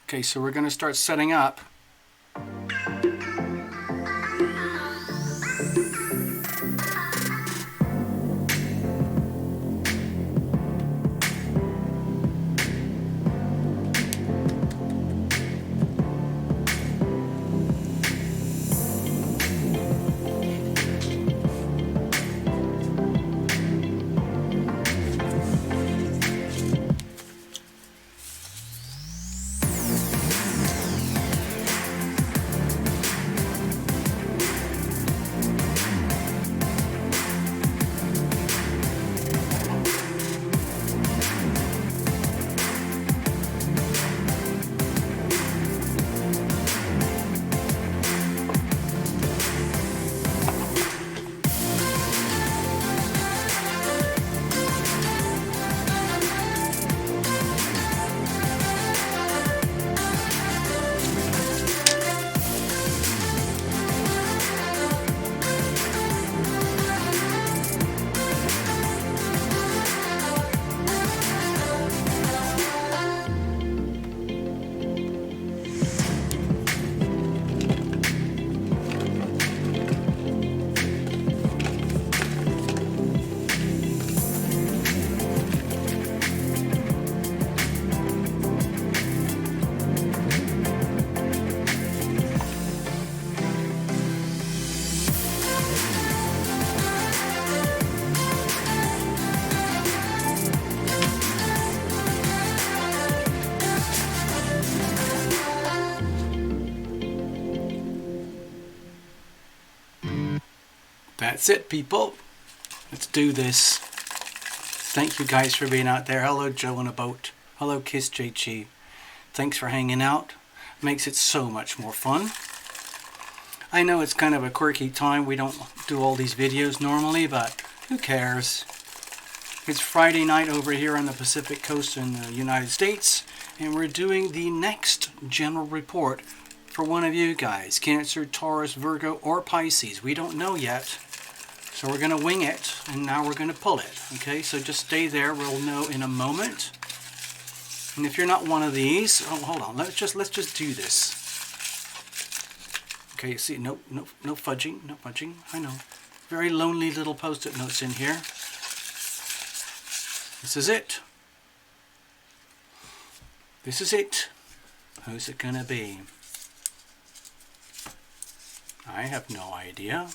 Okay, so we're going to start setting up. That's it, people. Let's do this. Thank you guys for being out there. Hello, Joe on a boat. Hello, Kiss JG. Thanks for hanging out. Makes it so much more fun. I know it's kind of a quirky time. We don't do all these videos normally, but who cares? It's Friday night over here on the Pacific Coast in the United States, and we're doing the next general report for one of you guys. Cancer, Taurus, Virgo, or Pisces. We don't know yet. So we're going to wing it, and now we're going to pull it. Okay, so just stay there. We'll know in a moment. And if you're not one of these, oh, hold on. Let's just do this. Okay, see, no fudging. I know. Very lonely little post-it notes in here. This is it. This is it. Who's it going to be? I have no idea.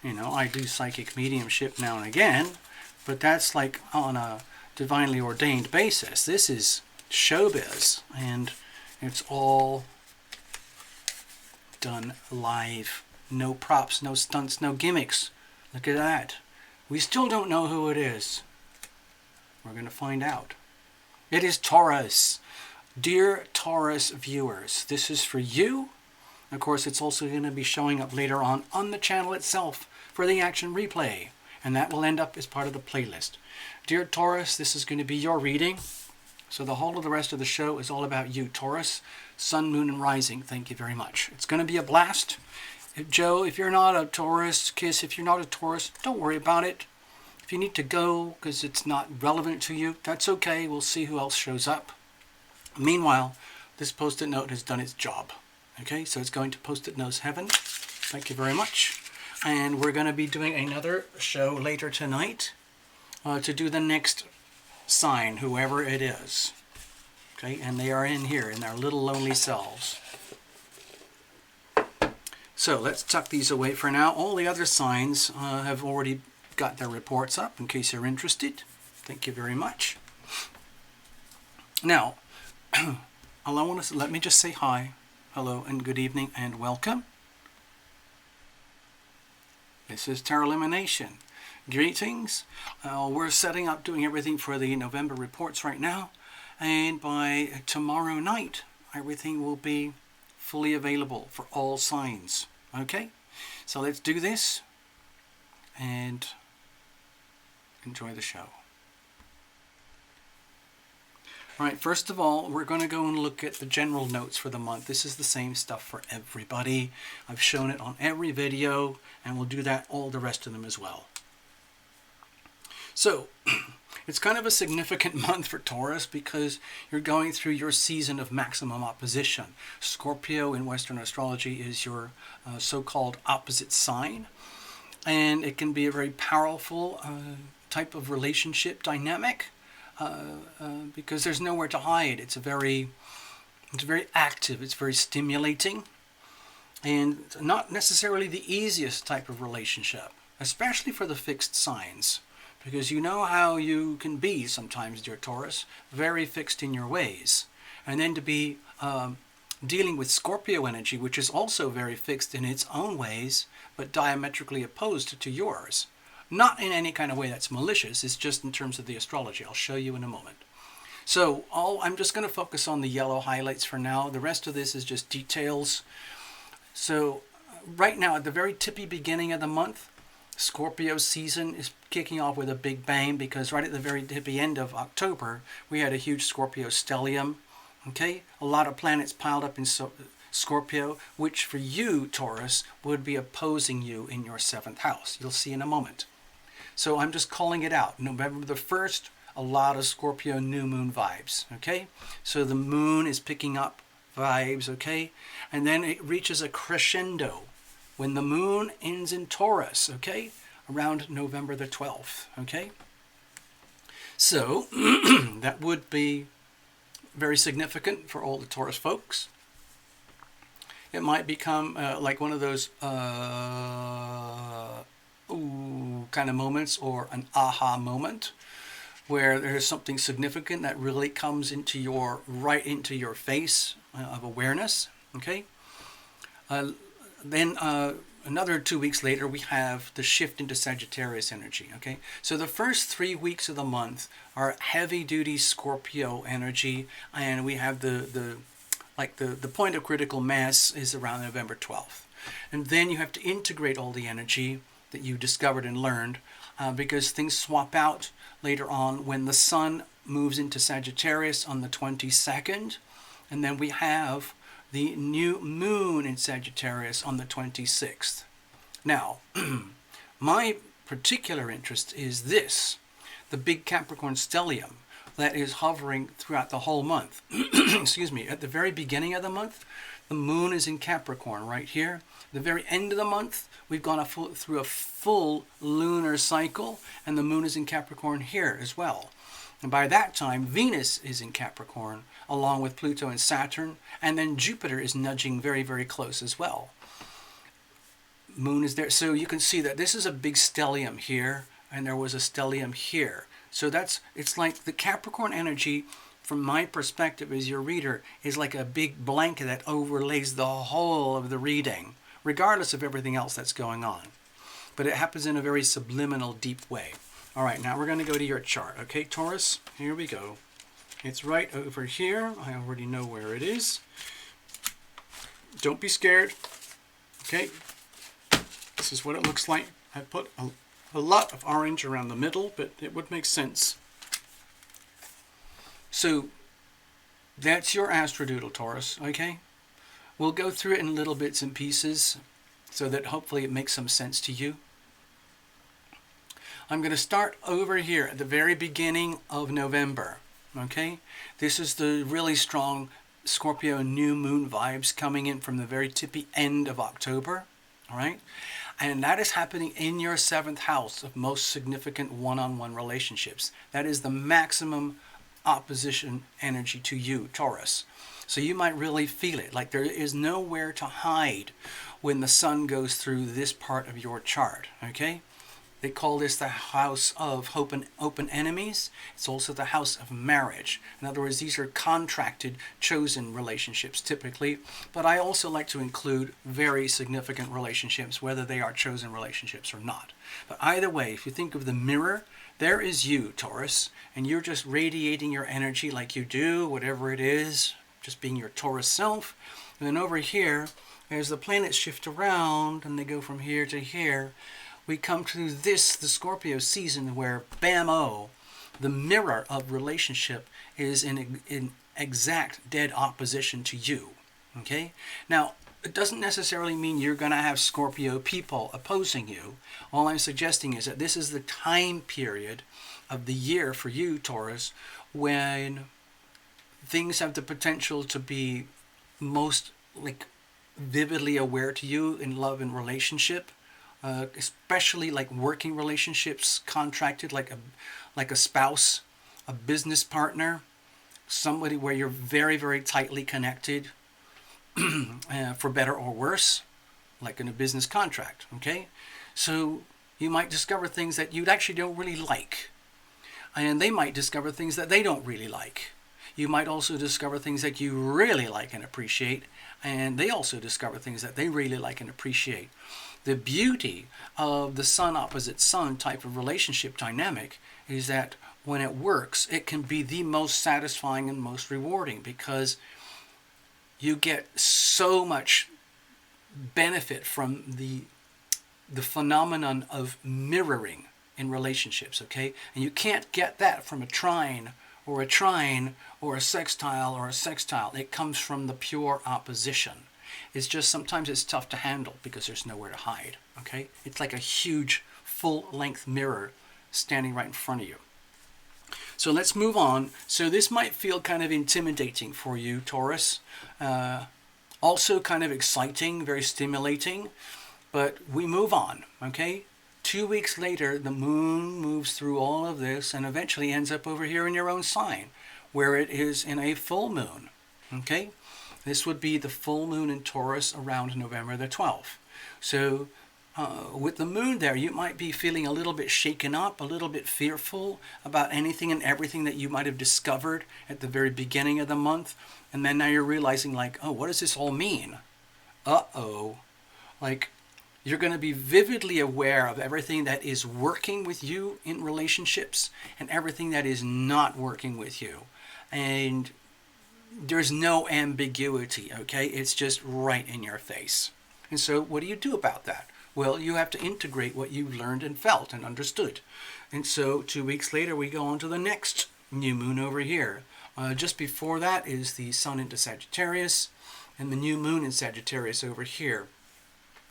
You know, I do psychic mediumship now and again, but that's like on a divinely ordained basis. This is showbiz, and it's all done live. No props, no stunts, no gimmicks. Look at that. We still don't know who it is. We're going to find out. It is Taurus. Dear Taurus viewers, this is for you. Of course, it's also going to be showing up later on the channel itself for the action replay, and that will end up as part of the playlist. Dear Taurus, this is going to be your reading, so the whole of the rest of the show is all about you, Taurus, Sun, Moon, and Rising. Thank you very much. It's going to be a blast. Joe, if you're not a Taurus, Kiss, if you're not a Taurus, don't worry about it. If you need to go because it's not relevant to you, that's okay. We'll see who else shows up. Meanwhile, this post-it note has done its job. Okay, so it's going to Post-it Notes Heaven. Thank you very much. And we're going to be doing another show later tonight to do the next sign, whoever it is. Okay, and they are in here in their little lonely selves. So let's tuck these away for now. All the other signs have already got their reports up in case you're interested. Thank you very much. Now, let me just say hi. Hello and good evening and welcome. This is Tarot Lumination. Greetings. We're setting up, doing everything for the November reports right now. And by tomorrow night, everything will be fully available for all signs. Okay? So let's do this and enjoy the show. Alright, first of all, we're going to go and look at the general notes for the month. This is the same stuff for everybody. I've shown it on every video, and we'll do that all the rest of them as well. So, It's kind of a significant month for Taurus because you're going through your season of maximum opposition. Scorpio in Western astrology is your so-called opposite sign, and it can be a very powerful type of relationship dynamic because there's nowhere to hide. It's very active, it's very stimulating, and not necessarily the easiest type of relationship, especially for the fixed signs. Because you know how you can be sometimes, dear Taurus, very fixed in your ways. And then to be dealing with Scorpio energy, which is also very fixed in its own ways, but diametrically opposed to yours. Not in any kind of way that's malicious, it's just in terms of the astrology. I'll show you in a moment. So I'm just going to focus on the yellow highlights for now. The rest of this is just details. So right now, at the very tippy beginning of the month, Scorpio season is kicking off with a big bang because right at the very tippy end of October, we had a huge Scorpio stellium. Okay, a lot of planets piled up in Scorpio, which for you, Taurus, would be opposing you in your 7th house. You'll see in a moment. So I'm just calling it out. November the 1st, a lot of Scorpio new moon vibes. Okay, so the moon is picking up vibes. Okay, and then it reaches a crescendo when the moon ends in Taurus, okay, around November the 12th, okay? So that would be very significant for all the Taurus folks. It might become like one of those kind of moments, or an aha moment, where there's something significant that really comes right into your face of awareness, okay? Then another 2 weeks later, we have the shift into Sagittarius energy, okay? So the first 3 weeks of the month are heavy-duty Scorpio energy, and we have the point of critical mass is around November 12th. And then you have to integrate all the energy that you discovered and learned because things swap out later on when the sun moves into Sagittarius on the 22nd, and then we have the new moon in Sagittarius on the 26th. Now, my particular interest is this, the big Capricorn stellium that is hovering throughout the whole month. Excuse me, at the very beginning of the month, the moon is in Capricorn right here. The very end of the month, we've gone through a full lunar cycle, and the moon is in Capricorn here as well. And by that time, Venus is in Capricorn, along with Pluto and Saturn, and then Jupiter is nudging very, very close as well. Moon is there. So you can see that this is a big stellium here, and there was a stellium here. So it's like the Capricorn energy, from my perspective as your reader, is like a big blanket that overlays the whole of the reading, regardless of everything else that's going on. But it happens in a very subliminal, deep way. All right, now we're going to go to your chart. Okay, Taurus, here we go. It's right over here. I already know where it is. Don't be scared. Okay, this is what it looks like. I put a lot of orange around the middle, but it would make sense. So that's your astrodoodle, Taurus, okay? We'll go through it in little bits and pieces so that hopefully it makes some sense to you. I'm going to start over here at the very beginning of November, okay? This is the really strong Scorpio new moon vibes coming in from the very tippy end of October, all right? And that is happening in your 7th house of most significant one-on-one relationships. That is the maximum opposition energy to you, Taurus. So you might really feel it, like there is nowhere to hide when the sun goes through this part of your chart, okay? They call this the house of open enemies. It's also the house of marriage. In other words, these are contracted, chosen relationships typically. But I also like to include very significant relationships, whether they are chosen relationships or not. But either way, if you think of the mirror, there is you, Taurus, and you're just radiating your energy like you do, whatever it is, just being your Taurus self. And then over here, as the planets shift around and they go from here to here, we come to this, the Scorpio season, where bam-o, the mirror of relationship is in exact dead opposition to you. Okay? Now, it doesn't necessarily mean you're going to have Scorpio people opposing you. All I'm suggesting is that this is the time period of the year for you, Taurus, when things have the potential to be most like vividly aware to you in love and relationship, especially like working relationships, contracted, like a spouse, a business partner, somebody where you're very, very tightly connected, for better or worse, like in a business contract. Okay, so you might discover things that you actually don't really like, and they might discover things that they don't really like. You might also discover things that you really like and appreciate, and they also discover things that they really like and appreciate. The beauty of the sun opposite sun type of relationship dynamic is that when it works, it can be the most satisfying and most rewarding, because you get so much benefit from the phenomenon of mirroring in relationships, okay? And you can't get that from a trine or a sextile or a sextile. It comes from the pure opposition. It's just sometimes it's tough to handle because there's nowhere to hide, okay? It's like a huge full-length mirror standing right in front of you. So let's move on. So this might feel kind of intimidating for you, Taurus. Also kind of exciting, very stimulating, but we move on, okay? 2 weeks later, the moon moves through all of this and eventually ends up over here in your own sign, where it is in a full moon, okay? This would be the full moon in Taurus around November the 12th. So with the moon there, you might be feeling a little bit shaken up, a little bit fearful about anything and everything that you might have discovered at the very beginning of the month. And then now you're realizing, like, oh, what does this all mean? Uh-oh. Like, you're going to be vividly aware of everything that is working with you in relationships and everything that is not working with you. And there's no ambiguity, okay? It's just right in your face. And so what do you do about that? Well, you have to integrate what you've learned and felt and understood. And so 2 weeks later, we go on to the next new moon over here. Just before that is the sun into Sagittarius and the new moon in Sagittarius over here.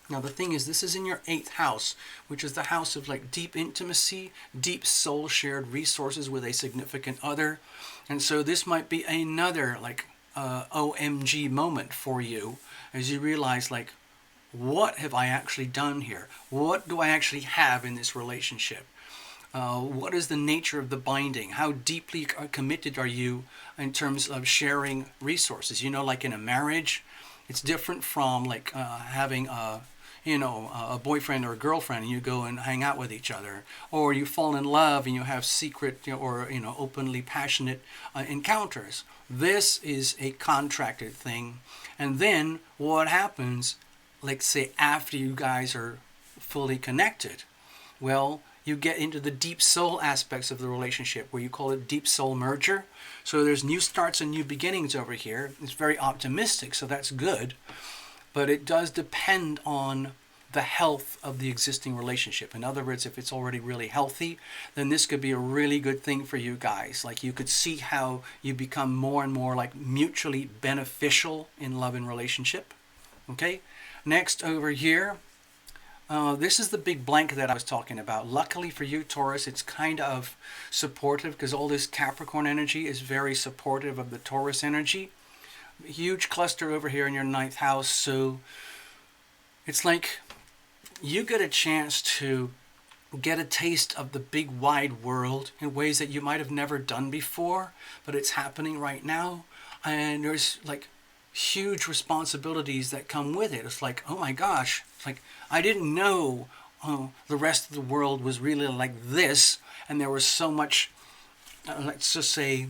Now the thing is, this is in your 8th house, which is the house of like deep intimacy, deep soul shared resources with a significant other. And so this might be another like OMG moment for you as you realize, like, what have I actually done here? What do I actually have in this relationship? What is the nature of the binding? How deeply committed are you in terms of sharing resources? You know, like in a marriage, it's different from like having a boyfriend or a girlfriend and you go and hang out with each other, or you fall in love and you have secret or openly passionate encounters. This is a contracted thing. And then what happens, like say after you guys are fully connected? Well, you get into the deep soul aspects of the relationship, where you call it deep soul merger. So there's new starts and new beginnings over here. It's very optimistic, so that's good. But it does depend on the health of the existing relationship. In other words, if it's already really healthy, then this could be a really good thing for you guys. Like, you could see how you become more and more like mutually beneficial in love and relationship. Okay, next over here, this is the big blank that I was talking about. Luckily for you, Taurus, it's kind of supportive because all this Capricorn energy is very supportive of the Taurus energy. Huge cluster over here in your 9th house. So it's like you get a chance to get a taste of the big wide world in ways that you might have never done before, but it's happening right now. And there's like huge responsibilities that come with it. It's like, oh my gosh, it's like I didn't know the rest of the world was really like this, and there was so much, let's just say,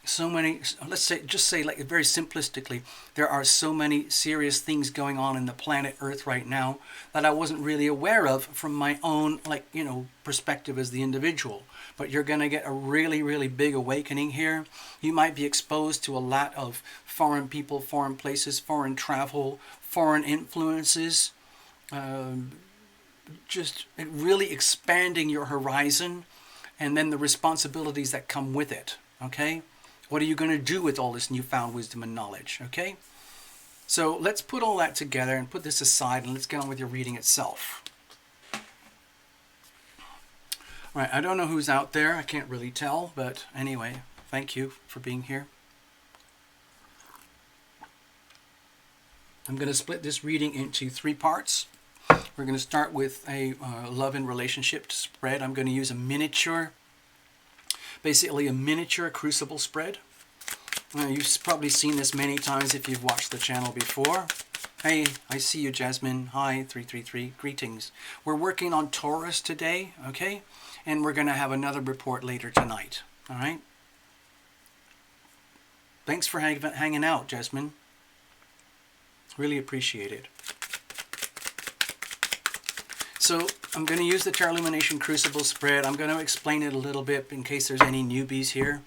so many, just say like very simplistically, there are so many serious things going on in the planet Earth right now that I wasn't really aware of from my own perspective as the individual. But you're going to get a really, really big awakening here. You might be exposed to a lot of foreign people, foreign places, foreign travel, foreign influences, just really expanding your horizon, and then the responsibilities that come with it, okay? What are you going to do with all this newfound wisdom and knowledge, okay? So let's put all that together and put this aside, and let's get on with your reading itself. All right, I don't know who's out there. I can't really tell, but anyway, thank you for being here. I'm going to split this reading into 3 parts. We're going to start with a love and relationship spread. I'm going to use a miniature, basically a miniature crucible spread. You've probably seen this many times if you've watched the channel before. Hey, I see you, Jasmine. Hi, 333. Greetings. We're working on Taurus today, okay? And we're going to have another report later tonight, all right? Thanks for hanging out, Jasmine. Really appreciate it. So I'm going to use the Tarot Lumination Crucible spread. I'm going to explain it a little bit in case there's any newbies here.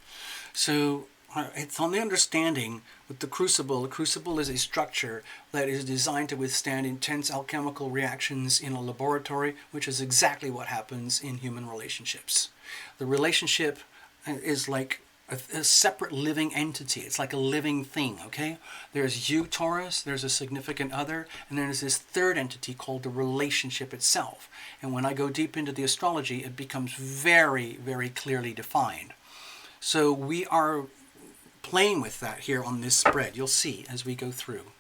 So it's on the understanding with the crucible is a structure that is designed to withstand intense alchemical reactions in a laboratory, which is exactly what happens in human relationships. The relationship is like a separate living entity. It's like a living thing, okay? There's you, Taurus, there's a significant other, and then there's this third entity called the relationship itself. And when I go deep into the astrology, it becomes very, very clearly defined. So we are playing with that here on this spread. You'll see as we go through.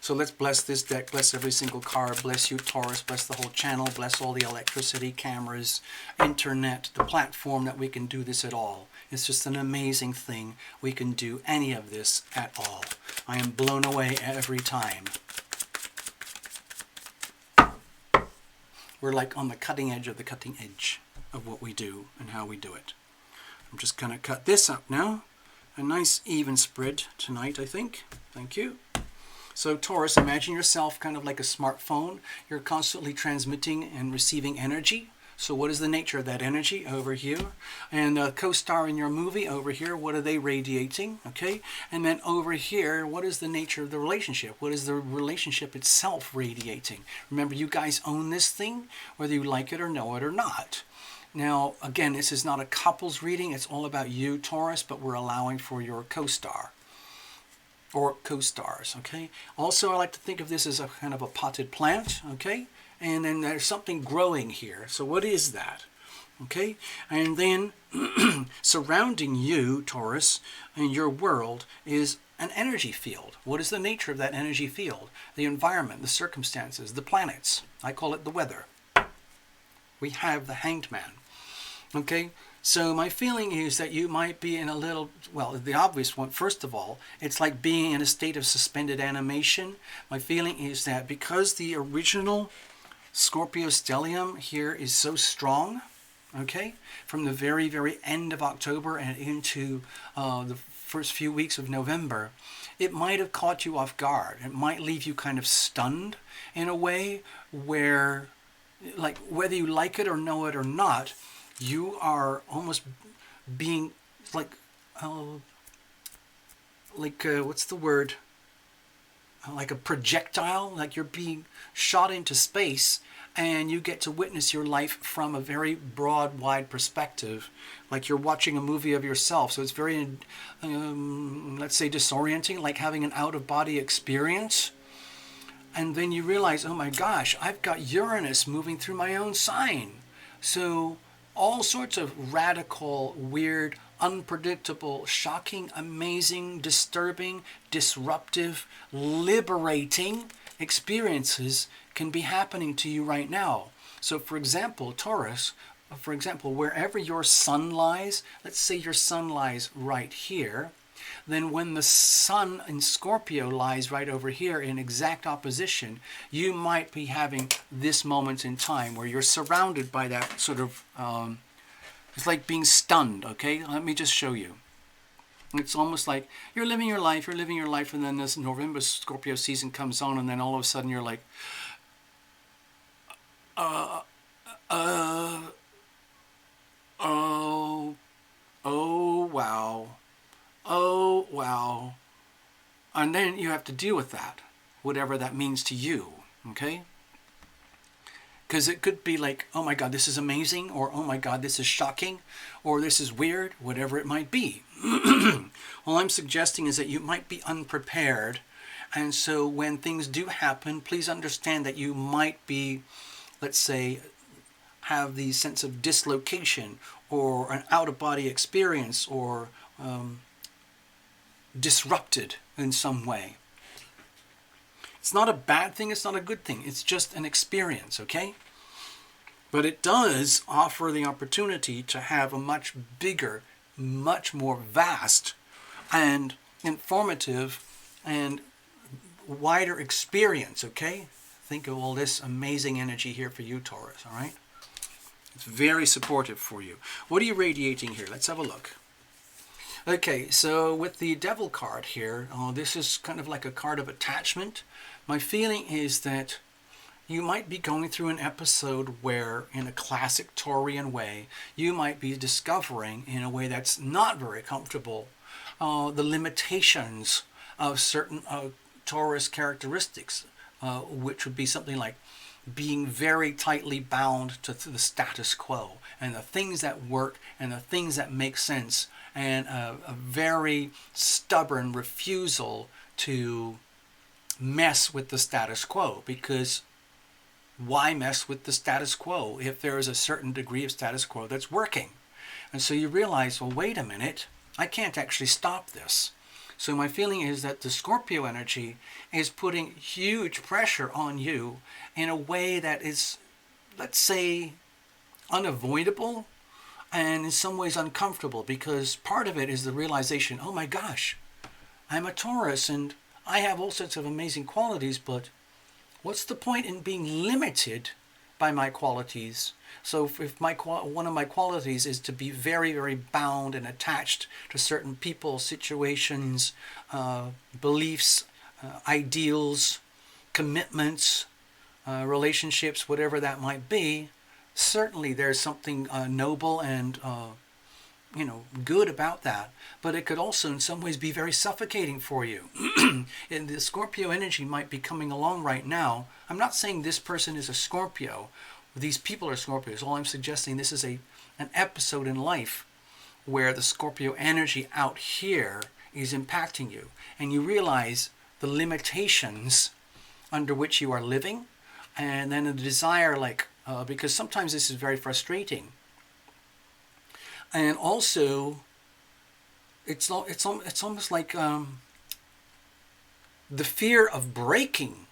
So let's bless this deck, bless every single card, bless you, Taurus, bless the whole channel, bless all the electricity, cameras, internet, the platform that we can do this at all. It's just an amazing thing. We can do any of this at all. I am blown away every time. We're like on the cutting edge of what we do and how we do it. I'm just going to cut this up now. A nice even spread tonight, I think. Thank you. So Taurus, imagine yourself kind of like a smartphone. You're constantly transmitting and receiving energy. So what is the nature of that energy over here? And the co-star in your movie over here, what are they radiating? Okay. And then over here, what is the nature of the relationship? What is the relationship itself radiating? Remember, you guys own this thing, whether you like it or know it or not. Now, again, this is not a couples reading. It's all about you, Taurus, but we're allowing for your co-star. Or co-stars, okay? Also, I like to think of this as a kind of a potted plant, okay? And then there's something growing here. So what is that? Okay? And then surrounding you, Taurus, and your world is an energy field. What is the nature of that energy field? The environment, the circumstances, the planets. I call it the weather. We have the Hanged Man. Okay? So my feeling is that you might be in a little, well, the obvious one, first of all, it's like being in a state of suspended animation. My feeling is that because the original Scorpio stellium here is so strong, okay, from the very, very end of October and into the first few weeks of November, it might have caught you off guard. It might leave you kind of stunned in a way where, like, whether you like it or know it or not, you are almost being what's the word? Like a projectile, like you're being shot into space and you get to witness your life from a very broad, wide perspective, like you're watching a movie of yourself. So it's very, let's say, disorienting, like having an out-of-body experience. And then you realize, oh my gosh, I've got Uranus moving through my own sign. So all sorts of radical, weird, unpredictable, shocking, amazing, disturbing, disruptive, liberating experiences can be happening to you right now. So for example, Taurus, wherever your sun lies, let's say your sun lies right here, then when the sun in Scorpio lies right over here in exact opposition, you might be having this moment in time where you're surrounded by that sort of, it's like being stunned, okay? Let me just show you. It's almost like you're living your life, and then this November Scorpio season comes on, and then all of a sudden you're like, oh, wow. Oh, wow. And then you have to deal with that, whatever that means to you, okay? Because it could be like, oh my God, this is amazing, or oh my God, this is shocking, or this is weird, whatever it might be. All I'm suggesting is that you might be unprepared. And so when things do happen, please understand that you might be, let's say, have the sense of dislocation or an out-of-body experience or disrupted in some way. It's not a bad thing, it's not a good thing, it's just an experience, okay? But it does offer the opportunity to have a much bigger, much more vast and informative and wider experience, okay? Think of all this amazing energy here for you, Taurus, all right? It's very supportive for you. What are you radiating here? Let's have a look. Okay, so with the Devil card here, this is kind of like a card of attachment. My feeling is that you might be going through an episode where, in a classic Taurian way, you might be discovering, in a way that's not very comfortable, the limitations of certain Taurus characteristics, which would be something like being very tightly bound to the status quo and the things that work and the things that make sense, and a very stubborn refusal to mess with the status quo. Because why mess with the status quo if there is a certain degree of status quo that's working? And so you realize, well, wait a minute, I can't actually stop this. So my feeling is that the Scorpio energy is putting huge pressure on you in a way that is, let's say, unavoidable and in some ways uncomfortable, because part of it is the realization, oh my gosh, I'm a Taurus and I have all sorts of amazing qualities, but what's the point in being limited by my qualities? So if one of my qualities is to be very, very bound and attached to certain people, situations, beliefs, ideals, commitments, relationships, whatever that might be, certainly there's something noble and good about that. But it could also in some ways be very suffocating for you. And the Scorpio energy might be coming along right now. I'm not saying this person is a Scorpio. These people are Scorpios. All I'm suggesting, this is an episode in life where the Scorpio energy out here is impacting you. And you realize the limitations under which you are living. And then a desire because sometimes this is very frustrating. And also, it's almost like the fear of breaking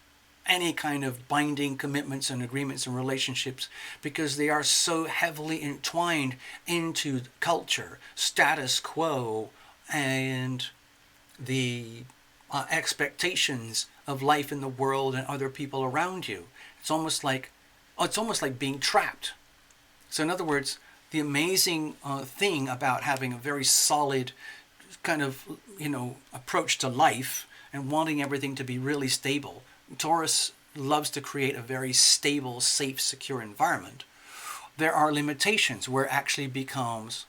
any kind of binding commitments and agreements and relationships, because they are so heavily entwined into culture, status quo, and the expectations of life in the world and other people around you. It's almost like being trapped. So in other words, the amazing thing about having a very solid kind of, approach to life and wanting everything to be really stable. Taurus loves to create a very stable, safe, secure environment. There are limitations where it actually becomes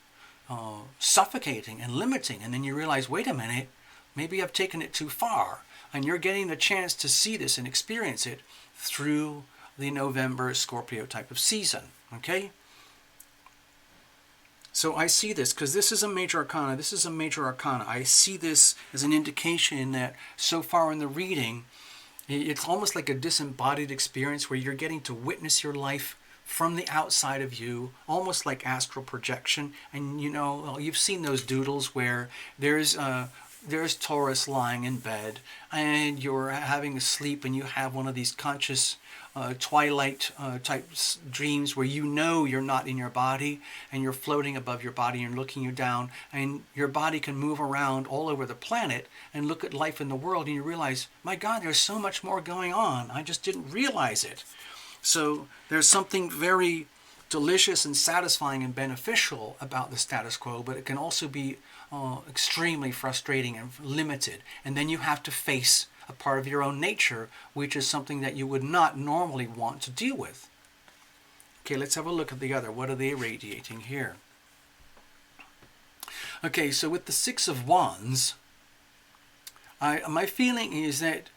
suffocating and limiting. And then you realize, wait a minute, maybe I've taken it too far. And you're getting the chance to see this and experience it through the November Scorpio type of season. Okay? So I see this, because this is a major arcana. This is a major arcana. I see this as an indication that so far in the reading, it's almost like a disembodied experience where you're getting to witness your life from the outside of you, almost like astral projection. And you've seen those doodles where there's Taurus lying in bed and you're having a sleep and you have one of these conscious twilight type dreams where you're not in your body and you're floating above your body and looking you down, and your body can move around all over the planet and look at life in the world, and you realize, my God, there's so much more going on. I just didn't realize it. So there's something very delicious and satisfying and beneficial about the status quo, but it can also be extremely frustrating and limited. And then you have to face a part of your own nature, which is something that you would not normally want to deal with. Okay, let's have a look at the other. What are they radiating here? Okay, so with the Six of Wands, my feeling is that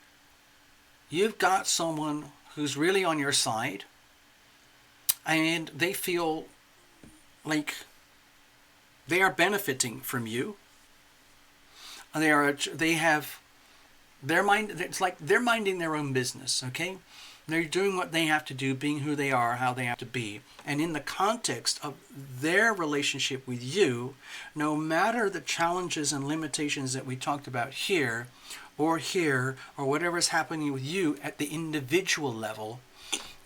you've got someone who's really on your side. and they feel like they are benefiting from you. They have their mind. It's like they're minding their own business. Okay, they're doing what they have to do, being who they are, how they have to be, and in the context of their relationship with you, no matter the challenges and limitations that we talked about here, or whatever is happening with you at the individual level,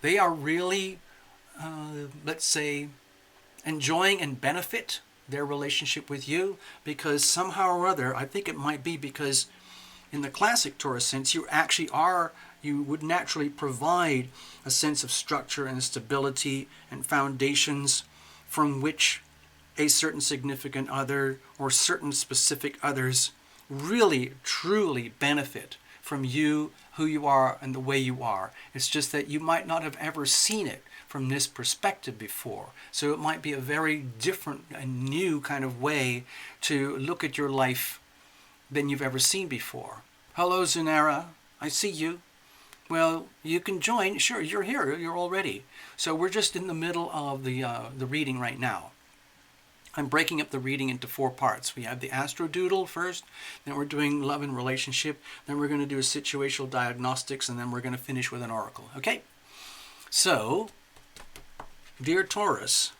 they are really, let's say, enjoying and benefit their relationship with you, because somehow or other, I think it might be because in the classic Taurus sense, you would naturally provide a sense of structure and stability and foundations from which a certain significant other or certain specific others really, truly benefit from you, who you are, and the way you are. It's just that you might not have ever seen it from this perspective before. So it might be a very different and new kind of way to look at your life than you've ever seen before. Hello, Zunara. I see you. Well, you can join. Sure, you're here. You're all ready. So we're just in the middle of the reading right now. I'm breaking up the reading into 4 parts. We have the Astro Doodle first, then we're doing love and relationship, then we're going to do a situational diagnostics, and then we're going to finish with an oracle. Okay? So, dear Taurus,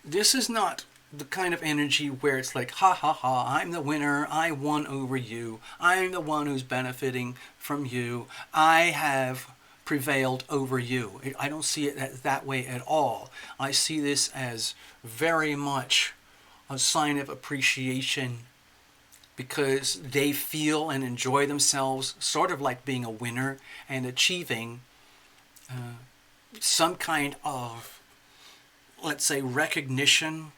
this is not the kind of energy where it's like, ha ha ha, I'm the winner, I won over you, I'm the one who's benefiting from you, I have prevailed over you. I don't see it that way at all. I see this as very much a sign of appreciation, because they feel and enjoy themselves sort of like being a winner and achieving some kind of, let's say, recognition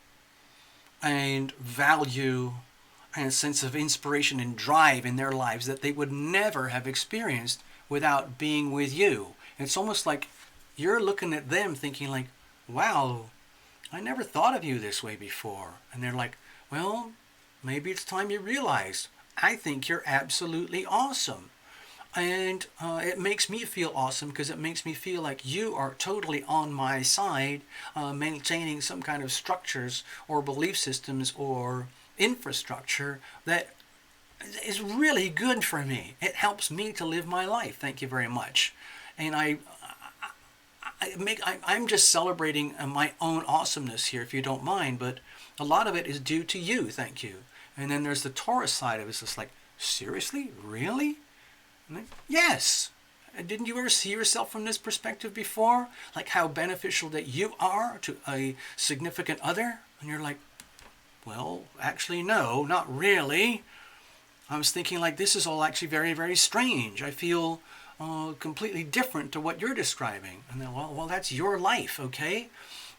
and value and a sense of inspiration and drive in their lives that they would never have experienced without being with you. It's almost like you're looking at them thinking like, wow, I never thought of you this way before. And they're like, well, maybe it's time you realized. I think you're absolutely awesome. And it makes me feel awesome, because it makes me feel like you are totally on my side, maintaining some kind of structures or belief systems or infrastructure that is really good for me. It helps me to live my life. Thank you very much. And I'm just celebrating my own awesomeness here, if you don't mind, but a lot of it is due to you. Thank you. And then there's the Taurus side of it. It's just like, seriously? Really? Yes. Didn't you ever see yourself from this perspective before? Like how beneficial that you are to a significant other? And you're like, well, actually, no, not really. I was thinking like, this is all actually very, very strange. I feel completely different to what you're describing. And then, well, that's your life, okay?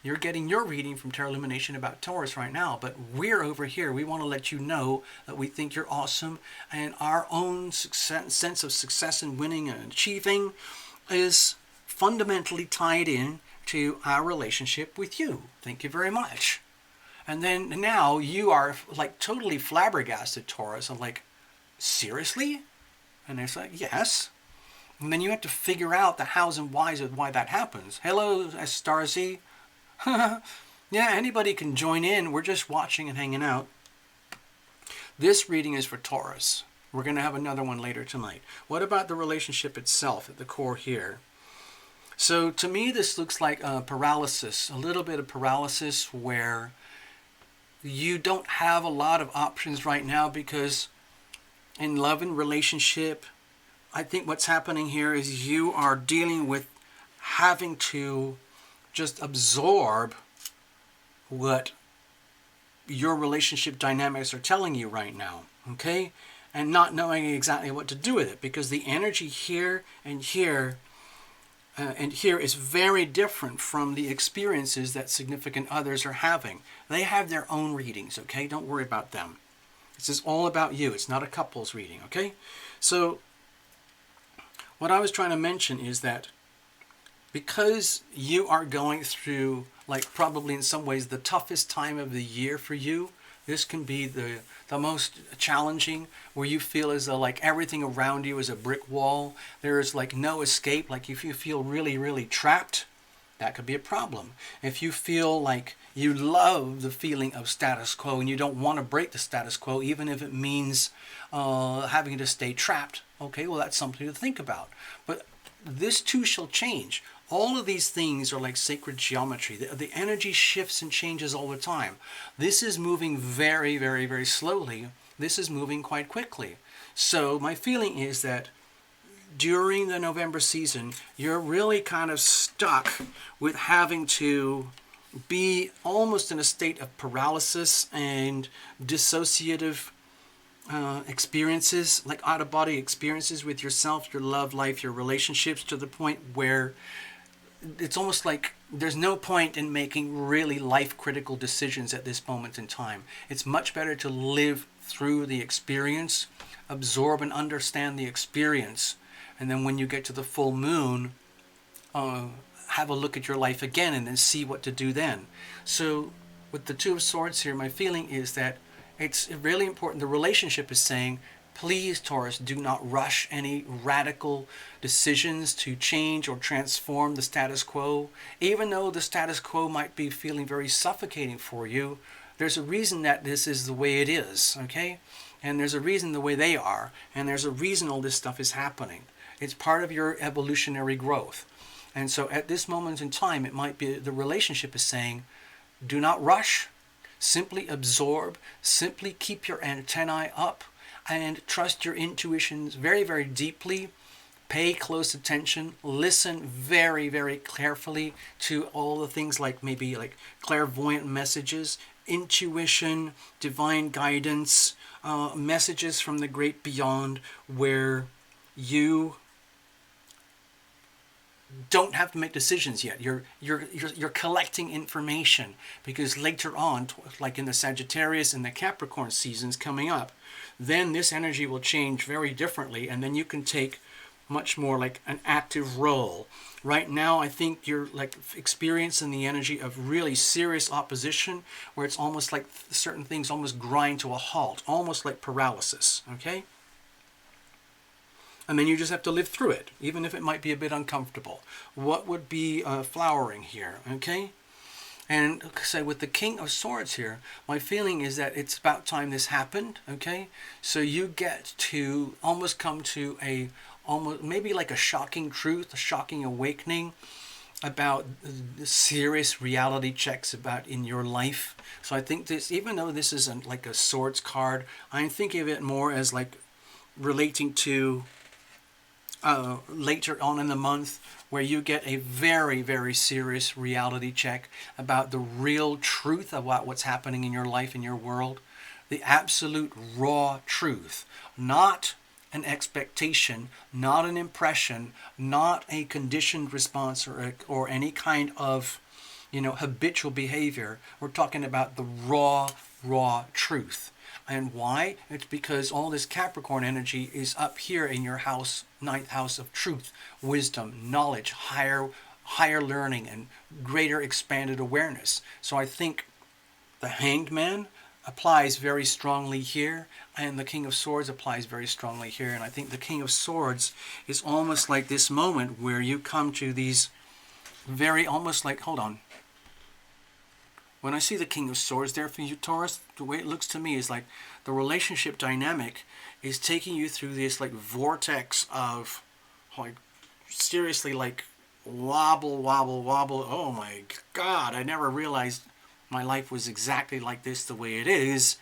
You're getting your reading from Tarot Lumination about Taurus right now, but we're over here. We want to let you know that we think you're awesome, and our own sense of success and winning and achieving is fundamentally tied in to our relationship with you. Thank you very much. And then now you are like totally flabbergasted, Taurus. I'm like, seriously? And it's like, yes. And then you have to figure out the hows and whys of why that happens. Hello, Starzy. Yeah, anybody can join in. We're just watching and hanging out. This reading is for Taurus. We're going to have another one later tonight. What about the relationship itself at the core here? So to me, this looks like paralysis, a little bit of paralysis where you don't have a lot of options right now, because in love and relationship, I think what's happening here is you are dealing with having to just absorb what your relationship dynamics are telling you right now, okay? And not knowing exactly what to do with it, because the energy here and here is very different from the experiences that significant others are having. They have their own readings, okay? Don't worry about them. This is all about you. It's not a couple's reading, okay? So what I was trying to mention is that because you are going through, like, probably in some ways the toughest time of the year for you, This can be the most challenging, where you feel as though like everything around you is a brick wall. There is like no escape. Like if you feel really, really trapped, that could be a problem. If you feel like you love the feeling of status quo and you don't want to break the status quo, even if it means having to stay trapped, okay, well, that's something to think about. But this too shall change. All of these things are like sacred geometry. The energy shifts and changes all the time. This is moving very, very, very slowly. This is moving quite quickly. So my feeling is that during the November season, you're really kind of stuck with having to be almost in a state of paralysis and dissociative experiences, like out-of-body experiences with yourself, your love life, your relationships, to the point where it's almost like there's no point in making really life-critical decisions at this moment in time. It's much better to live through the experience, absorb and understand the experience, and then when you get to the full moon, have a look at your life again and then see what to do then. So with the Two of Swords here, my feeling is that it's really important. The relationship is saying, please, Taurus, do not rush any radical decisions to change or transform the status quo. Even though the status quo might be feeling very suffocating for you, there's a reason that this is the way it is, okay? And there's a reason the way they are, and there's a reason all this stuff is happening. It's part of your evolutionary growth. And so at this moment in time, it might be the relationship is saying, do not rush, simply absorb, simply keep your antennae up, and trust your intuitions very, very deeply. Pay close attention, listen very, very carefully to all the things like maybe like clairvoyant messages, intuition, divine guidance, messages from the great beyond, where you don't have to make decisions yet. You're collecting information, because later on, like in the Sagittarius and the Capricorn seasons coming up, then this energy will change very differently, and then you can take much more like an active role. Right now, I think you're like experiencing the energy of really serious opposition, where it's almost like certain things almost grind to a halt, almost like paralysis, okay? And then you just have to live through it, even if it might be a bit uncomfortable. What would be flowering here, okay? And say with the King of Swords here, my feeling is that it's about time this happened, okay? So you get to almost come to a, almost maybe like a shocking truth, a shocking awakening about the serious reality checks about in your life. So I think this, even though this isn't like a swords card, I think of it more as like relating to later on in the month, where you get a very, very serious reality check about the real truth about what's happening in your life, in your world. The absolute raw truth. Not an expectation, not an impression, not a conditioned response or any kind of, habitual behavior. We're talking about the raw truth. And why? It's because all this Capricorn energy is up here in your house, ninth house of truth, wisdom, knowledge, higher learning, and greater expanded awareness. So I think the Hanged Man applies very strongly here, and the King of Swords applies very strongly here. And I think the King of Swords is almost like this moment where you come to these very, almost like, hold on. When I see the King of Swords there for you, Taurus, the way it looks to me is like the relationship dynamic is taking you through this like vortex of like seriously like wobble. Oh my God, I never realized my life was exactly like this the way it is.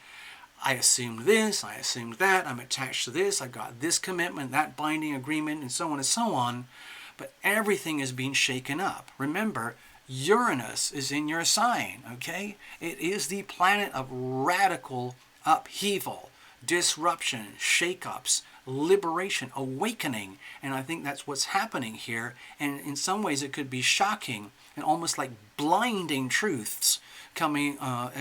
I assumed this, I assumed that, I'm attached to this, I got this commitment, that binding agreement, and so on and so on. But everything is being shaken up. Remember, Uranus is in your sign, okay? It is the planet of radical upheaval, disruption, shake-ups, liberation, awakening. And I think that's what's happening here. And in some ways it could be shocking and almost like blinding truths coming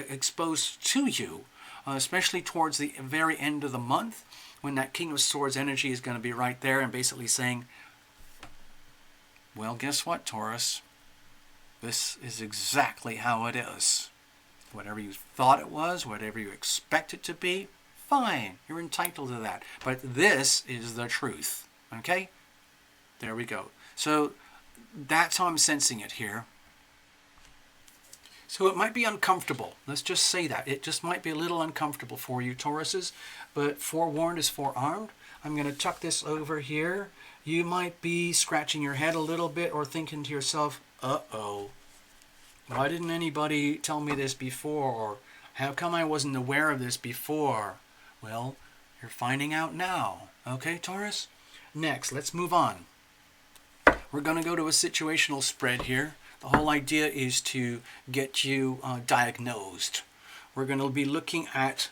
exposed to you, especially towards the very end of the month, when that King of Swords energy is going to be right there and basically saying, well, guess what, Taurus? This is exactly how it is. Whatever you thought it was, whatever you expect it to be, fine. You're entitled to that. But this is the truth. Okay? There we go. So that's how I'm sensing it here. So it might be uncomfortable. Let's just say that. It just might be a little uncomfortable for you, Tauruses. But forewarned is forearmed. I'm going to tuck this over here. You might be scratching your head a little bit or thinking to yourself, uh-oh, why didn't anybody tell me this before? Or how come I wasn't aware of this before? Well, you're finding out now. Okay, Taurus? Next, let's move on. We're going to go to a situational spread here. The whole idea is to get you diagnosed. We're going to be looking at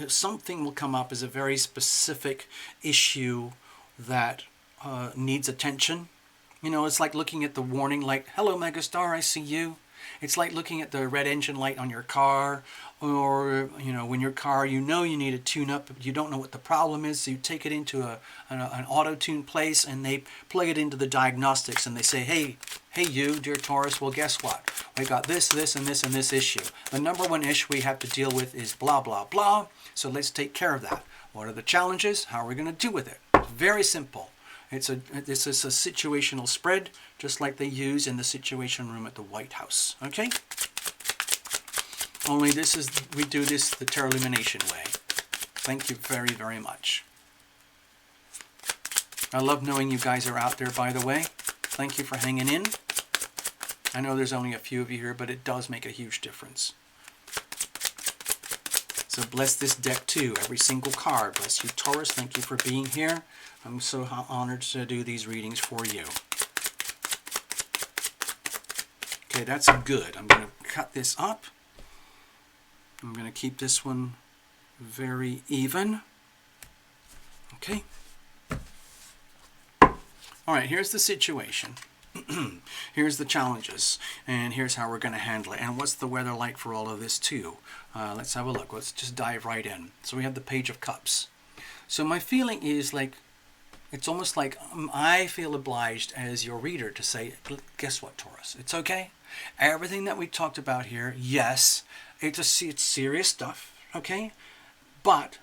something will come up as a very specific issue that needs attention. You know, it's like looking at the warning light. Hello, Megastar, I see you. It's like looking at the red engine light on your car, or, you know, when your car, you know you need a tune-up, but you don't know what the problem is, so you take it into an auto-tune place, and they plug it into the diagnostics, and they say, hey you, dear Taurus, well, guess what? We got this, this, and this, and this issue. The number one issue we have to deal with is blah, blah, blah, so let's take care of that. What are the challenges? How are we going to do with it? Very simple. This is a situational spread, just like they use in the Situation Room at the White House. Okay? Only we do this the Tarot Lumination way. Thank you very, very much. I love knowing you guys are out there, by the way. Thank you for hanging in. I know there's only a few of you here, but it does make a huge difference. So bless this deck too, every single card. Bless you, Taurus. Thank you for being here. I'm so honored to do these readings for you. Okay, that's good. I'm going to cut this up. I'm going to keep this one very even. Okay. All right, here's the situation. Here's the challenges, and here's how we're going to handle it. And what's the weather like for all of this too? Let's have a look. Let's just dive right in. So we have the Page of Cups. So my feeling is like, it's almost like I feel obliged as your reader to say, guess what, Taurus? It's okay. Everything that we talked about here, yes, it's serious stuff, okay? But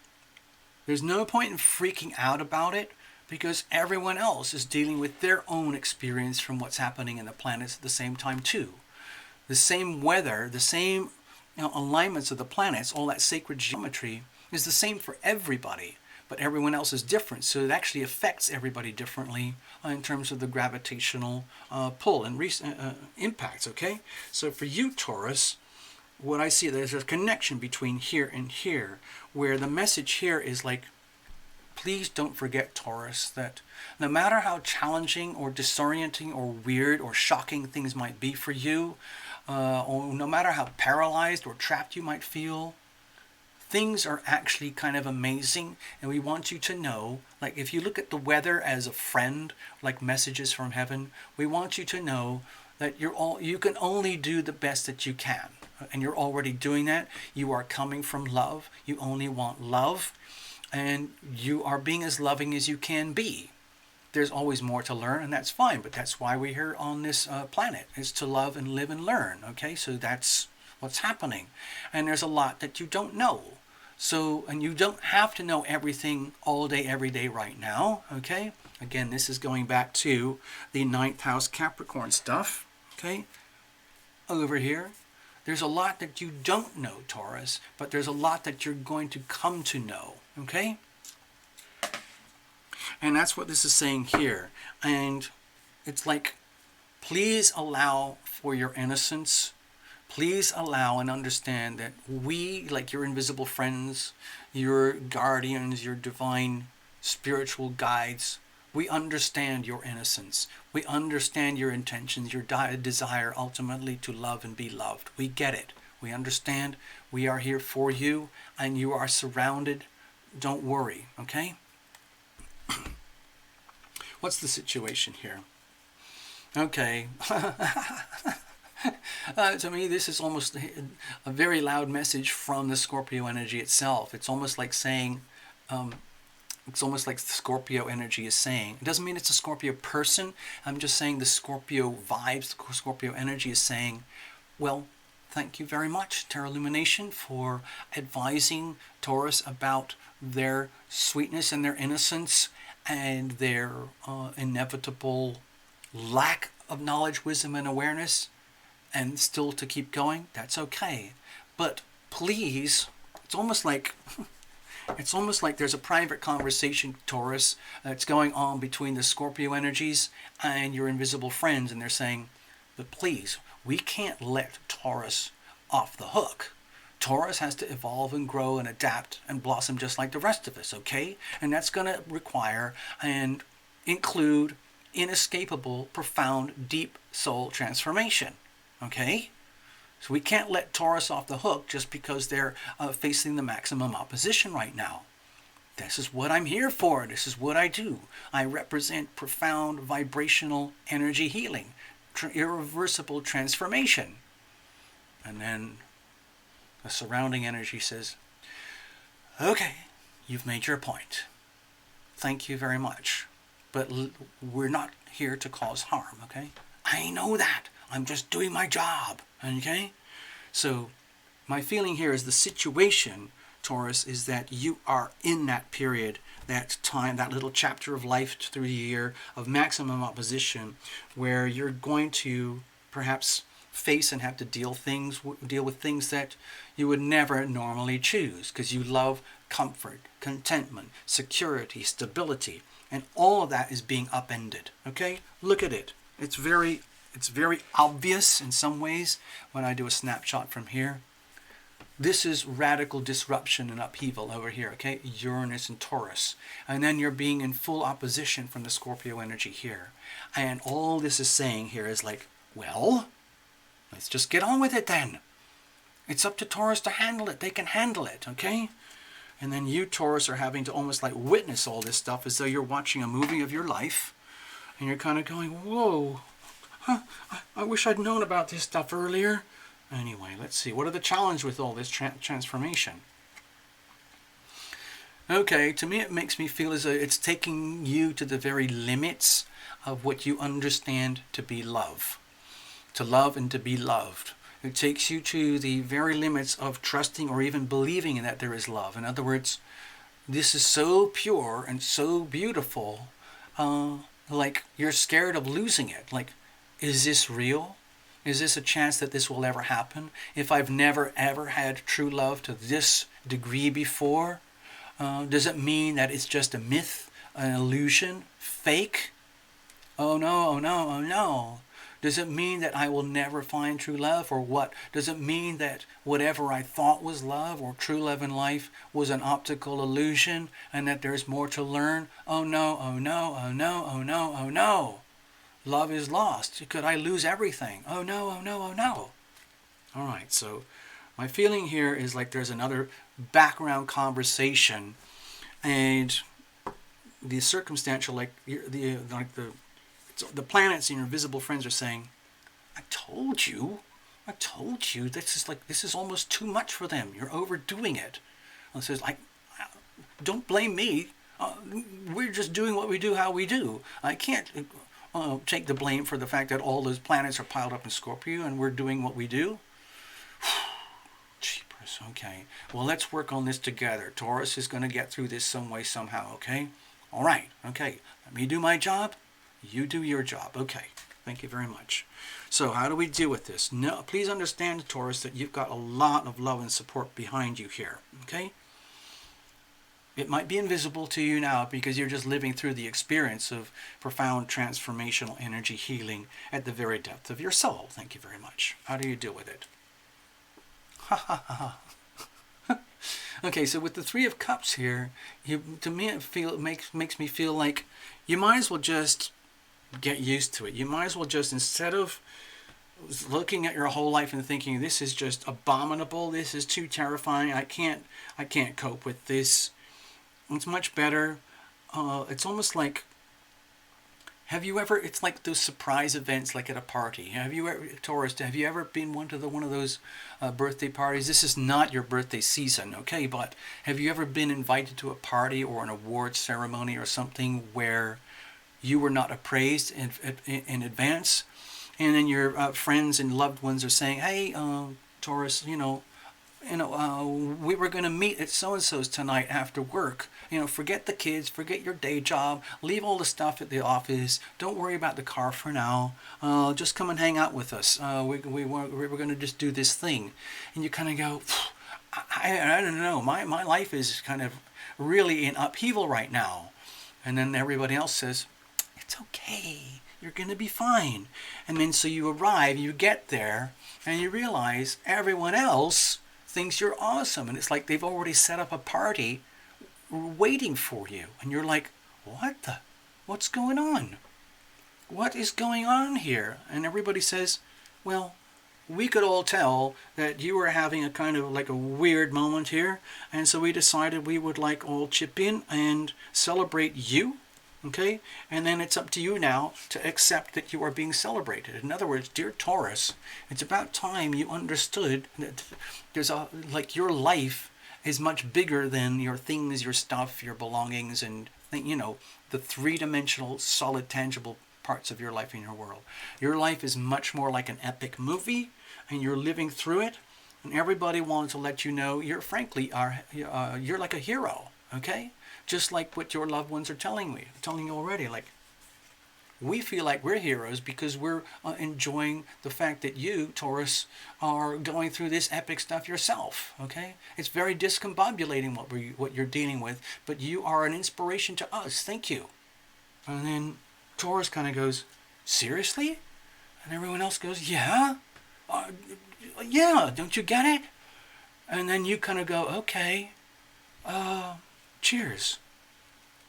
there's no point in freaking out about it, because everyone else is dealing with their own experience from what's happening in the planets at the same time too. The same weather, the same alignments of the planets, all that sacred geometry is the same for everybody, but everyone else is different, so it actually affects everybody differently in terms of the gravitational pull and impacts, okay? So for you, Taurus, what I see, there's a connection between here and here, where the message here is like, please don't forget, Taurus, that no matter how challenging or disorienting or weird or shocking things might be for you, or no matter how paralyzed or trapped you might feel, things are actually kind of amazing. And we want you to know, like if you look at the weather as a friend, like messages from heaven, we want you to know that you can only do the best that you can. And you're already doing that. You are coming from love. You only want love. And you are being as loving as you can be. There's always more to learn, and that's fine, but that's why we're here on this planet, is to love and live and learn, okay? So that's what's happening. And there's a lot that you don't know. So, and you don't have to know everything all day, every day right now, okay? Again, this is going back to the 9th house Capricorn stuff, okay? Over here. There's a lot that you don't know, Taurus, but there's a lot that you're going to come to know, okay? And that's what this is saying here. And it's like, please allow for your innocence. Please allow and understand that we, like your invisible friends, your guardians, your divine spiritual guides, we understand your innocence. We understand your intentions, your desire ultimately to love and be loved. We get it. We understand. We are here for you, and you are surrounded. Don't worry, okay? What's the situation here? Okay. To me, this is almost a very loud message from the Scorpio energy itself. It's almost like saying, it's almost like the Scorpio energy is saying. It doesn't mean it's a Scorpio person. I'm just saying the Scorpio vibes, the Scorpio energy is saying, well, Thank you very much, Tarot Lumination, for advising Taurus about their sweetness and their innocence and their inevitable lack of knowledge, wisdom, and awareness, and still to keep going. That's okay. But please, it's almost like there's a private conversation, Taurus, that's going on between the Scorpio energies and your invisible friends, and they're saying, but please, we can't let Taurus off the hook. Taurus has to evolve and grow and adapt and blossom just like the rest of us, okay? And that's going to require and include inescapable, profound, deep soul transformation, okay? So we can't let Taurus off the hook just because they're facing the maximum opposition right now. This is what I'm here for. This is what I do. I represent profound vibrational energy healing, irreversible transformation. And then the surrounding energy says, okay, you've made your point. Thank you very much. But we're not here to cause harm, okay? I know that. I'm just doing my job, okay? So my feeling here is the situation, Taurus, is that you are in that period, that time, that little chapter of life through the year of maximum opposition, where you're going to perhaps face and have to deal with things that you would never normally choose, because you love comfort, contentment, security, stability, and all of that is being upended. Okay, look at it. It's very obvious in some ways when I do a snapshot from here. This is radical disruption and upheaval over here, okay? Uranus and Taurus. And then you're being in full opposition from the Scorpio energy here. And all this is saying here is like, well, let's just get on with it then. It's up to Taurus to handle it. They can handle it, okay? And then you, Taurus, are having to almost like witness all this stuff as though you're watching a movie of your life. And you're kind of going, whoa, I wish I'd known about this stuff earlier. Anyway, let's see. What are the challenges with all this transformation? Okay, to me it makes me feel as though it's taking you to the very limits of what you understand to be love. To love and to be loved. It takes you to the very limits of trusting or even believing that there is love. In other words, this is so pure and so beautiful, like you're scared of losing it. Like, is this real? Is this a chance that this will ever happen? If I've never ever had true love to this degree before, does it mean that it's just a myth, an illusion, fake? Oh no, oh no, oh no. Does it mean that I will never find true love, or what? Does it mean that whatever I thought was love or true love in life was an optical illusion and that there's more to learn? Oh no, oh no, oh no, oh no, oh no. Love is lost. Could I lose everything? Oh no, oh no, oh no. All right, so my feeling here is like there's another background conversation, and the circumstantial, like the planets and your visible friends are saying, I told you, this is almost too much for them. You're overdoing it. And it says, like, don't blame me. We're just doing what we do, how we do. I can't take the blame for the fact that all those planets are piled up in Scorpio and we're doing what we do. Jeepers, okay. Well, let's work on this together. Taurus is going to get through this some way, somehow, okay? All right, okay. Let me do my job. You do your job. Okay. Thank you very much. So how do we deal with this? No, please understand, Taurus, that you've got a lot of love and support behind you here. Okay? It might be invisible to you now because you're just living through the experience of profound transformational energy healing at the very depth of your soul. Thank you very much. How do you deal with it? Ha ha ha ha. Okay, so with the Three of Cups here, to me it makes me feel like you might as well just get used to it. You might as well just, instead of looking at your whole life and thinking this is just abominable, this is too terrifying, I can't cope with this. It's much better. It's almost like, it's like those surprise events like at a party. Have you ever, Taurus, have you ever been one of those birthday parties? This is not your birthday season, okay, but have you ever been invited to a party or an award ceremony or something where you were not appraised in advance, and then your friends and loved ones are saying, hey, Taurus, we were going to meet at so-and-so's tonight after work. Forget the kids, forget your day job, leave all the stuff at the office, don't worry about the car for now, just come and hang out with us. We were going to just do this thing. And you kind of go, I don't know, my life is kind of really in upheaval right now. And then everybody else says, it's okay, you're going to be fine. And then so you arrive, you get there, and you realize everyone else thinks you're awesome. And it's like they've already set up a party waiting for you. And you're like, what's going on? What is going on here? And everybody says, well, we could all tell that you were having a kind of like a weird moment here. And so we decided we would like all chip in and celebrate you. Okay? And then it's up to you now to accept that you are being celebrated. In other words, dear Taurus, it's about time you understood that your life is much bigger than your things, your stuff, your belongings, and the three-dimensional, solid, tangible parts of your life in your world. Your life is much more like an epic movie, and you're living through it. And everybody wants to let you know you're like a hero. Okay? Just like what your loved ones are telling you already. Like, we feel like we're heroes because we're enjoying the fact that you, Taurus, are going through this epic stuff yourself. Okay, it's very discombobulating what you're dealing with, but you are an inspiration to us. Thank you. And then Taurus kind of goes, seriously? And everyone else goes, yeah, yeah. Don't you get it? And then you kind of go, okay. Cheers.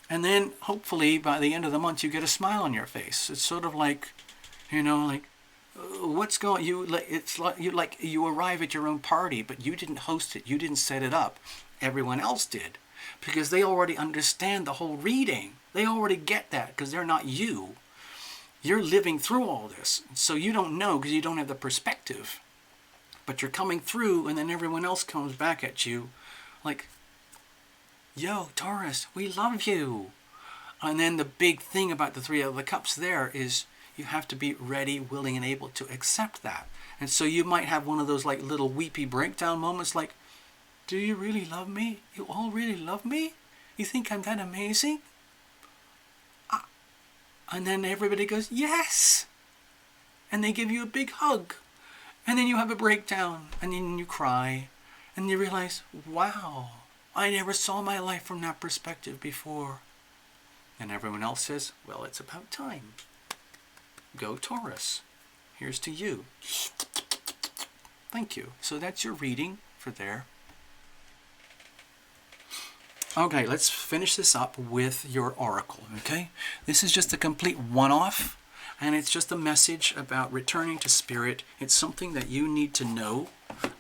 And then hopefully by the end of the month you get a smile on your face. It's sort of like, what's going you arrive at your own party, but you didn't host it, you didn't set it up. Everyone else did, because they already understand the whole reading. They already get that because they're not you. You're living through all this, so you don't know because you don't have the perspective. But you're coming through, and then everyone else comes back at you like, yo, Taurus, we love you. And then the big thing about the Three of the Cups there is you have to be ready, willing, and able to accept that. And so you might have one of those like little weepy breakdown moments like, do you really love me? You all really love me? You think I'm that amazing? And then everybody goes, yes. And they give you a big hug. And then you have a breakdown. And then you cry. And you realize, wow, I never saw my life from that perspective before. And everyone else says, well, it's about time. Go Taurus. Here's to you. Thank you. So that's your reading for there. Okay, let's finish this up with your oracle, okay? This is just a complete one-off, and it's just a message about returning to spirit. It's something that you need to know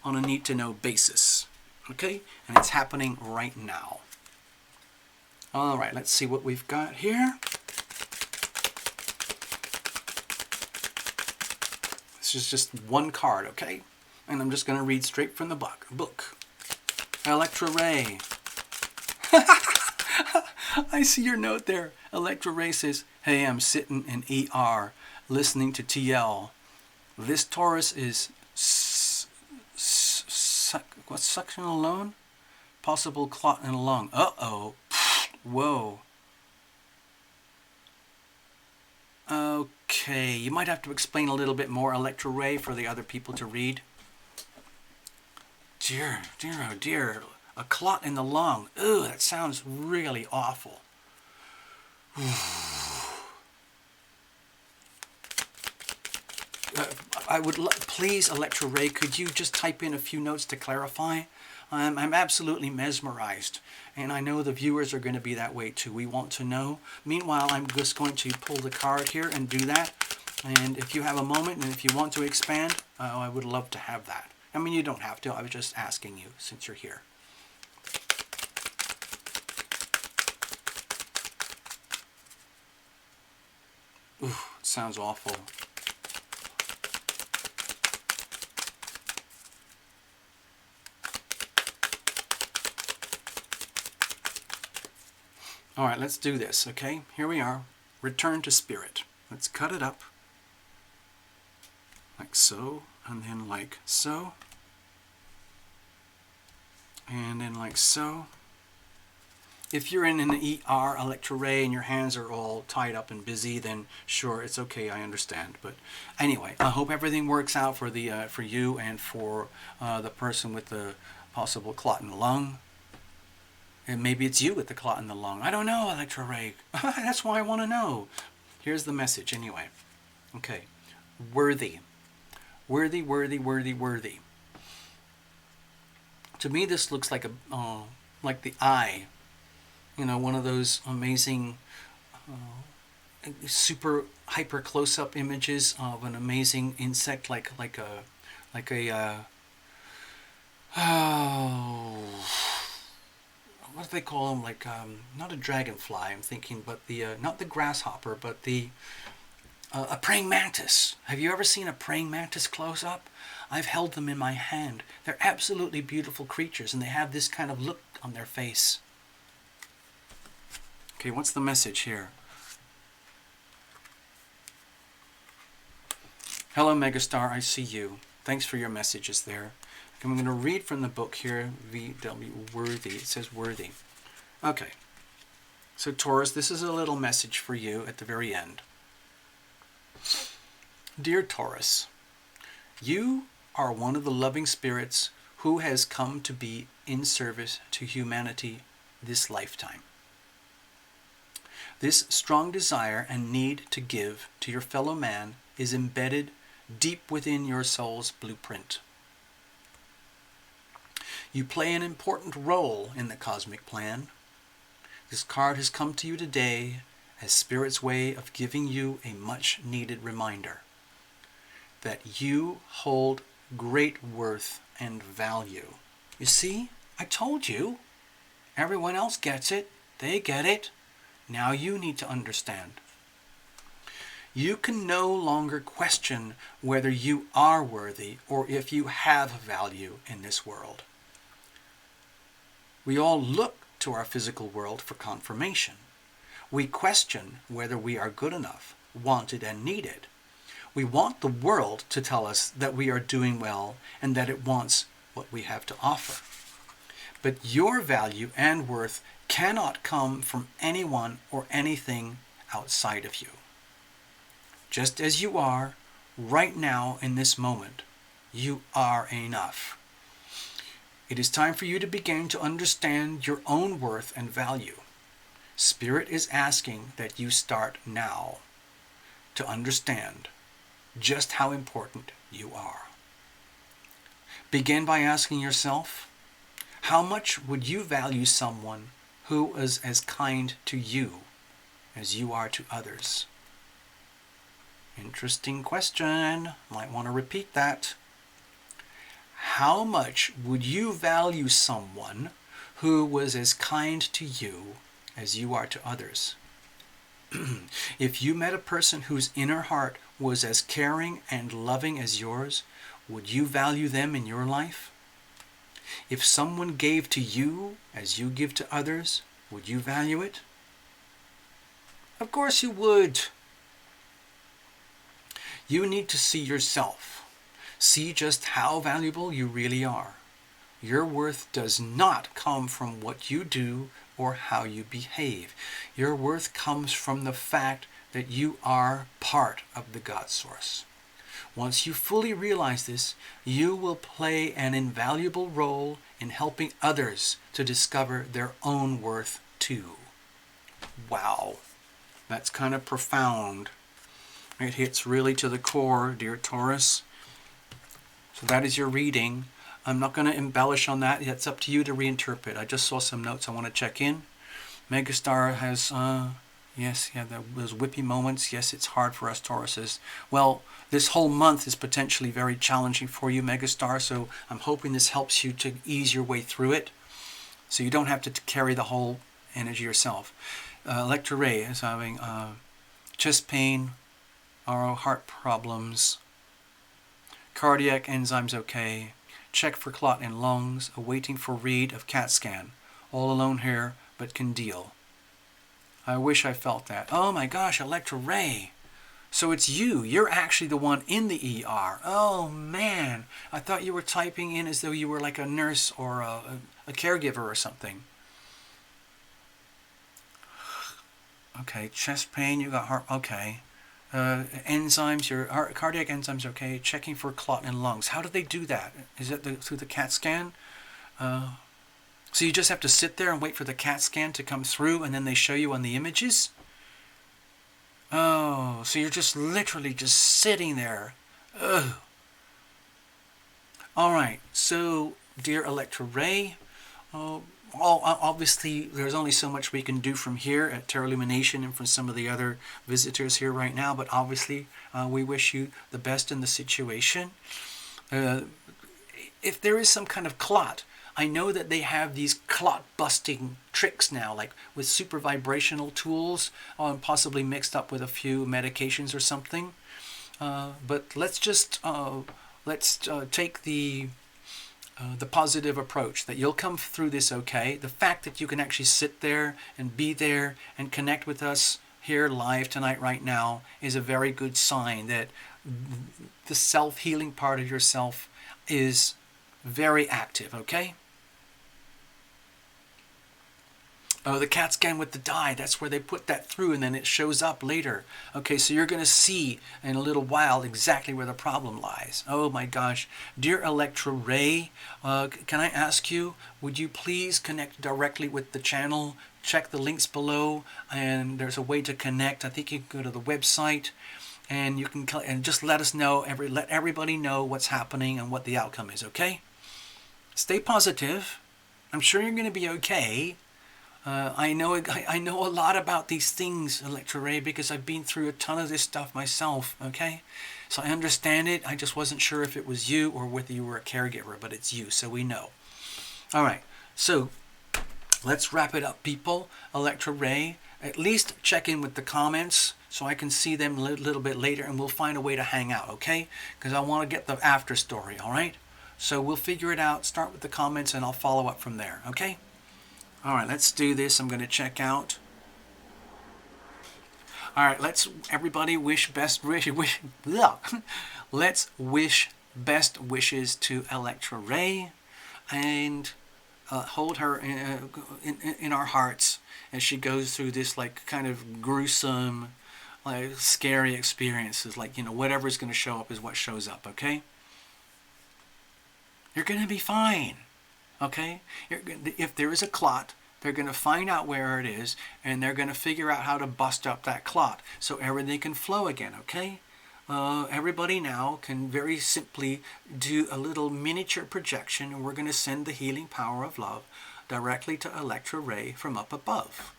on a need-to-know basis. Okay, and it's happening right now. All right, let's see what we've got here. This is just one card, okay? And I'm just going to read straight from the book. Electra Ray. I see your note there. Electra Ray says, hey, I'm sitting in ER listening to TL. This Taurus is what's suctional alone? Possible clot in a lung. Uh-oh. Whoa. Okay, you might have to explain a little bit more, Electra Ray, for the other people to read. Dear, oh dear. A clot in the lung. Ooh, that sounds really awful. Please, Electra Ray, could you just type in a few notes to clarify? I'm absolutely mesmerized, and I know the viewers are going to be that way too. We want to know. Meanwhile, I'm just going to pull the card here and do that. And if you have a moment and if you want to expand, I would love to have that. I mean, you don't have to. I was just asking you since you're here. Ooh, it sounds awful. All right, let's do this, okay? Here we are. Return to spirit. Let's cut it up. Like so, and then like so. And then like so. If you're in an ER, electroray, and your hands are all tied up and busy, then sure, it's okay. I understand. But anyway, I hope everything works out for you and for the person with the possible clot in the lung. And maybe it's you with the clot in the lung. I don't know, electroray. That's why I want to know. Here's the message anyway. Okay. Worthy. Worthy, worthy, worthy, worthy. To me, this looks like like the eye. You know, one of those amazing, super hyper close-up images of an amazing insect, like a oh, what do they call them? Like not a dragonfly, I'm thinking, but the not the grasshopper, but the a praying mantis. Have you ever seen a praying mantis close up? I've held them in my hand. They're absolutely beautiful creatures, and they have this kind of look on their face. Okay, what's the message here? Hello, Megastar, I see you. Thanks for your messages there. I'm going to read from the book here, VW Worthy. It says worthy. Okay. So, Taurus, this is a little message for you at the very end. Dear Taurus, you are one of the loving spirits who has come to be in service to humanity this lifetime. This strong desire and need to give to your fellow man is embedded deep within your soul's blueprint. You play an important role in the cosmic plan. This card has come to you today as Spirit's way of giving you a much-needed reminder that you hold great worth and value. You see, I told you. Everyone else gets it. They get it. Now you need to understand. You can no longer question whether you are worthy or if you have value in this world. We all look to our physical world for confirmation. We question whether we are good enough, wanted and needed. We want the world to tell us that we are doing well and that it wants what we have to offer. But your value and worth cannot come from anyone or anything outside of you. Just as you are, right now in this moment, you are enough. It is time for you to begin to understand your own worth and value. Spirit is asking that you start now to understand just how important you are. Begin by asking yourself, how much would you value someone who is as kind to you as you are to others? Interesting question. Might want to repeat that. How much would you value someone who was as kind to you as you are to others? If you met a person whose inner heart was as caring and loving as yours, would you value them in your life? If someone gave to you as you give to others, would you value it? Of course you would. You need to see yourself. See just how valuable you really are. Your worth does not come from what you do or how you behave. Your worth comes from the fact that you are part of the God Source. Once you fully realize this, you will play an invaluable role in helping others to discover their own worth too. Wow, that's kind of profound. It hits really to the core, dear Taurus. So that is your reading. I'm not going to embellish on that. It's up to you to reinterpret. I just saw some notes I want to check in. Megastar has, those whippy moments. Yes, it's hard for us Tauruses. Well, this whole month is potentially very challenging for you, Megastar, so I'm hoping this helps you to ease your way through it, so you don't have to carry the whole energy yourself. Electra Ray is having chest pain, heart problems, cardiac enzymes okay, check for clot in lungs, awaiting for read of CAT scan, all alone here, but can deal. I wish I felt that. Oh my gosh, Electra Ray. So it's you. You're actually the one in the ER. Oh, man. I thought you were typing in as though you were like a nurse or a caregiver or something. Okay, chest pain, you got heart, okay. Enzymes, your cardiac enzymes, okay. Checking for clot in lungs. How do they do that? Is it through the CAT scan? So you just have to sit there and wait for the CAT scan to come through, and then they show you on the images? Oh, so you're just literally just sitting there. Ugh. All right, so dear Electra Ray, obviously there's only so much we can do from here at Tarot Lumination and from some of the other visitors here right now, but obviously we wish you the best in the situation. If there is some kind of clot, I know that they have these clot busting tricks now, like with super vibrational tools, possibly mixed up with a few medications or something. But let's just take the positive approach that you'll come through this okay. The fact that you can actually sit there and be there and connect with us here live tonight right now is a very good sign that the self-healing part of yourself is very active, okay? Oh, the CAT scan with the dye, that's where they put that through and then it shows up later. Okay, so you're going to see in a little while exactly where the problem lies. Oh my gosh. Dear Electra Ray, can I ask you, would you please connect directly with the channel? Check the links below and there's a way to connect. I think you can go to the website and you can just let us know, let everybody know what's happening and what the outcome is, okay? Stay positive. I'm sure you're going to be okay. I know a lot about these things, Electra Ray, because I've been through a ton of this stuff myself, okay? So I understand it. I just wasn't sure if it was you or whether you were a caregiver, but it's you, so we know. All right, so let's wrap it up, people. Electra Ray, at least check in with the comments so I can see them a little bit later, and we'll find a way to hang out, okay? Because I want to get the after story, all right? So we'll figure it out. Start with the comments, and I'll follow up from there, okay? All right, let's do this. I'm going to check out. All right, let's everybody wish best let's wish best wishes to Electra Ray, and hold her in our hearts as she goes through this like kind of gruesome, like scary experiences. Like, you know, whatever's going to show up is what shows up. Okay, you're going to be fine. Okay, if there is a clot, they're going to find out where it is, and they're going to figure out how to bust up that clot so everything can flow again, okay? Everybody now can very simply do a little miniature projection, and we're going to send the healing power of love directly to Electra Ray from up above.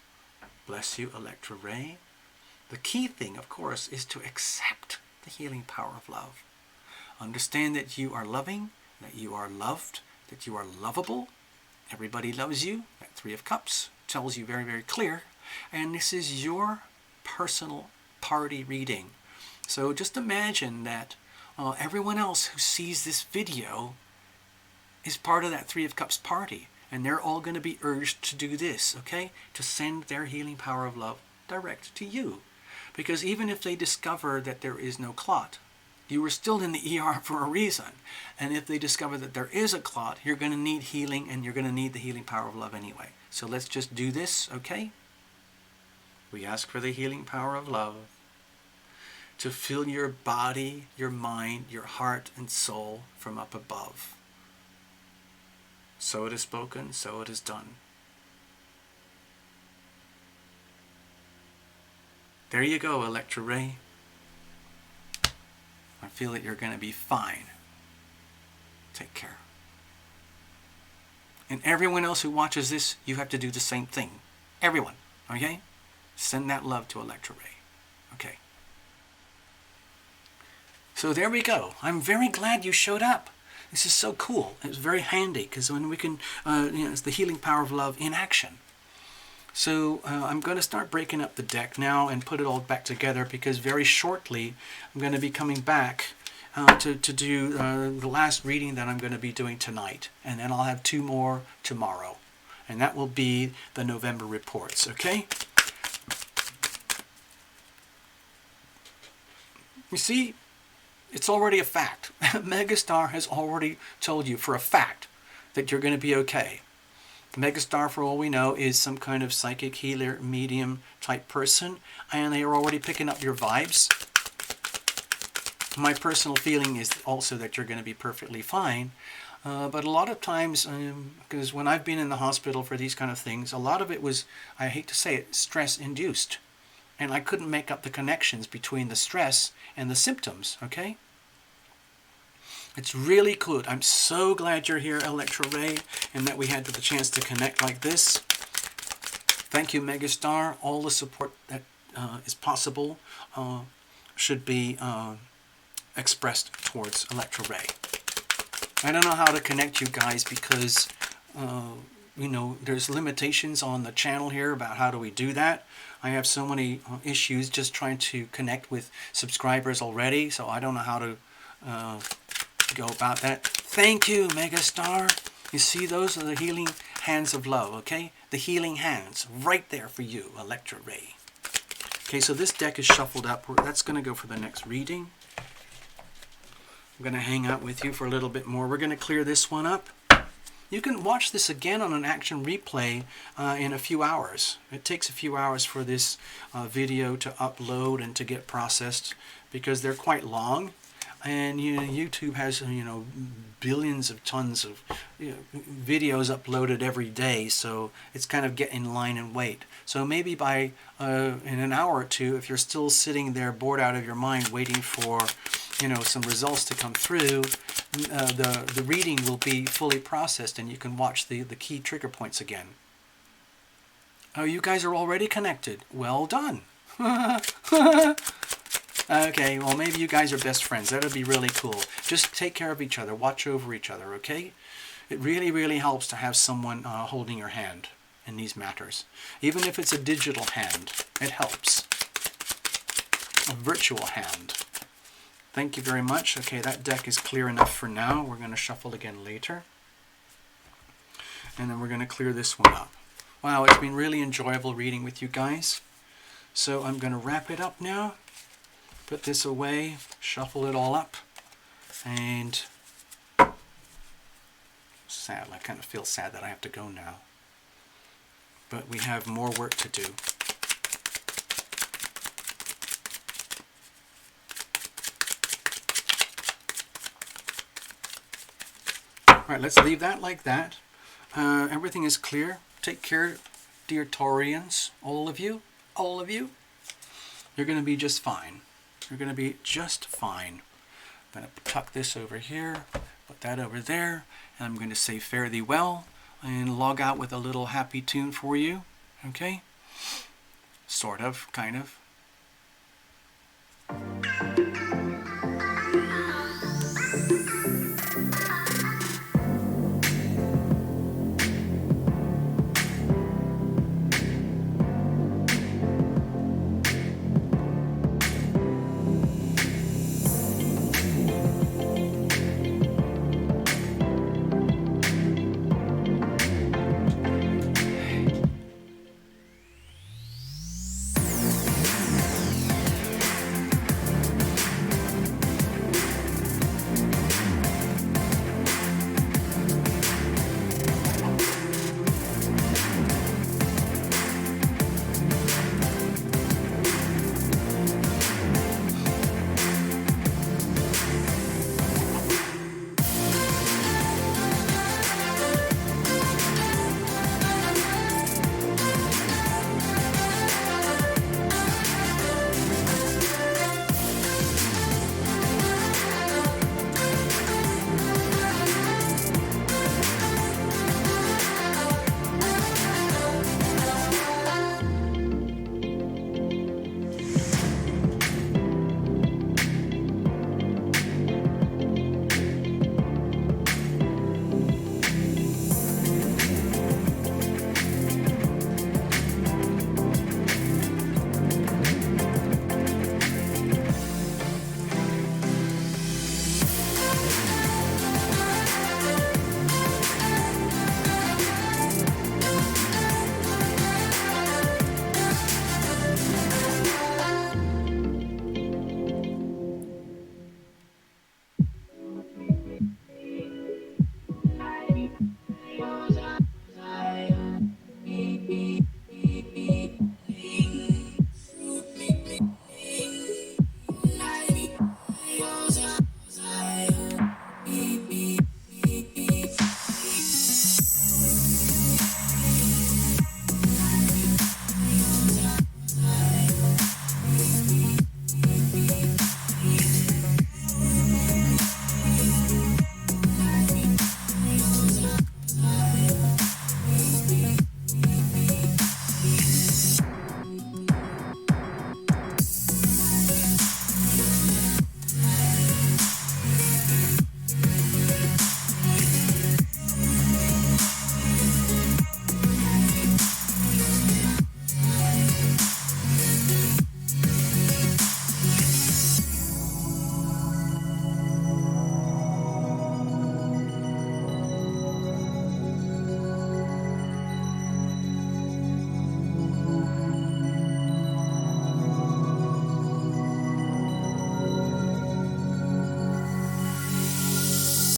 Bless you, Electra Ray. The key thing, of course, is to accept the healing power of love. Understand that you are loving, that you are loved, that you are lovable. Everybody loves you. That Three of Cups tells you very, very clear. And this is your personal party reading. So just imagine that everyone else who sees this video is part of that Three of Cups party. And they're all going to be urged to do this, okay? To send their healing power of love direct to you. Because even if they discover that there is no clot, you were still in the ER for a reason. And if they discover that there is a clot, you're going to need healing, and you're going to need the healing power of love anyway. So let's just do this, okay? We ask for the healing power of love to fill your body, your mind, your heart, and soul from up above. So it is spoken, so it is done. There you go, Electra Ray. I feel that you're going to be fine. Take care. And everyone else who watches this, you have to do the same thing. Everyone, okay? Send that love to Electra Ray. Okay. So there we go. I'm very glad you showed up. This is so cool. It's very handy because when we can, it's the healing power of love in action. So I'm going to start breaking up the deck now and put it all back together, because very shortly I'm going to be coming back to do the last reading that I'm going to be doing tonight. And then I'll have 2 more tomorrow. And that will be the November reports, okay? You see, it's already a fact. Megastar has already told you for a fact that you're going to be okay. Megastar, for all we know, is some kind of psychic healer, medium type person, and they are already picking up your vibes. My personal feeling is also that you're going to be perfectly fine. But a lot of times, because when I've been in the hospital for these kind of things, a lot of it was, I hate to say it, stress-induced. And I couldn't make up the connections between the stress and the symptoms, okay? It's really good. I'm so glad you're here, Electro Ray, and that we had the chance to connect like this. Thank you, Megastar. All the support that is possible should be expressed towards Electro Ray. I don't know how to connect you guys because, you know, there's limitations on the channel here about how do we do that. I have so many issues just trying to connect with subscribers already, so I don't know how to go about that. Thank you, Megastar. You see, those are the healing hands of love, okay? The healing hands right there for you, Electro Ray. Okay, so this deck is shuffled up. That's going to go for the next reading. I'm going to hang out with you for a little bit more. We're going to clear this one up. You can watch this again on an action replay in a few hours. It takes a few hours for this video to upload and to get processed because they're quite long. And you know, YouTube has, you know, billions of tons of videos uploaded every day, so it's kind of get in line and wait. So maybe by in an hour or two, if you're still sitting there bored out of your mind waiting for, you know, some results to come through, the reading will be fully processed and you can watch the key trigger points again. Oh, you guys are already connected. Well done. Okay, well, maybe you guys are best friends. That would be really cool. Just take care of each other. Watch over each other, okay? It really, really helps to have someone holding your hand in these matters. Even if it's a digital hand, it helps. A virtual hand. Thank you very much. Okay, that deck is clear enough for now. We're going to shuffle again later. And then we're going to clear this one up. Wow, it's been really enjoyable reading with you guys. So I'm going to wrap it up now. Put this away, shuffle it all up, and sad. I kind of feel sad that I have to go now. But we have more work to do. Alright, let's leave that like that. Everything is clear. Take care, dear Taurians. All of you. All of you. You're going to be just fine. You're going to be just fine. I'm going to tuck this over here, put that over there, and I'm going to say fare thee well and log out with a little happy tune for you. Okay? Sort of, kind of.